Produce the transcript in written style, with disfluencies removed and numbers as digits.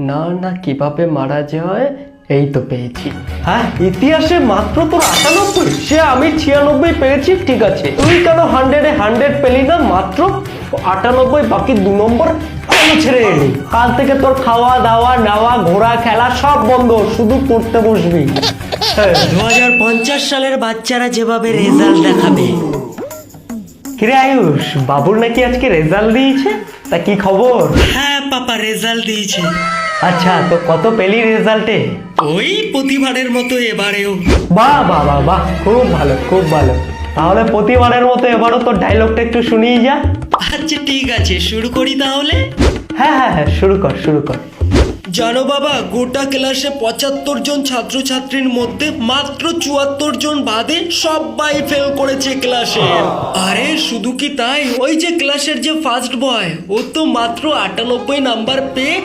না না, কিভাবে মারা যায়? এই তো পেয়েছি। হ্যাঁ, ইতিহাসে মাত্র তোর 98, সে আমি 96 পেয়েছি। ঠিক আছে, তুই কেন 100 পেলি না? মাত্র 98, বাকি 2 নম্বর আমি ছেড়ে এলি। কাল থেকে তোর খাওয়া দাওয়া নেওয়া ঘোরা খেলা সব বন্ধ, শুধু পড়তে বসবি। 2050 সালের বাচ্চারা যেভাবে রেজাল্ট দেখাবে। কিরে আয়ুষ, বাবুর নাকি আজকে রেজাল্ট দিয়েছে? তা কি খবর? হ্যাঁ পাপা, রেজাল্ট দিয়েছে। আচ্ছা, তো কত পেলি রেজাল্টে? ওই প্রতিবারের মতো এবারেও। বাহ বাহ বাহ বাহ, খুব ভালো খুব ভালো। তাহলে প্রতিবারের মতো এবারও তোর ডায়লগটা একটু শুনিয়ে যা। আচ্ছা ঠিক আছে, শুরু করি তাহলে। হ্যাঁ হ্যাঁ হ্যাঁ, শুরু কর শুরু কর। জানো বাবা, গোটা ক্লাসে 75 জন ছাত্রছাত্রীর মধ্যে মাত্র 74 জন বাদে সবাই ফেল করেছে ক্লাসে। আরে শুধু কি তাই, ওই যে ক্লাসের যে ফার্স্ট বয়, ও তো মাত্র 98 নাম্বার পেয়ে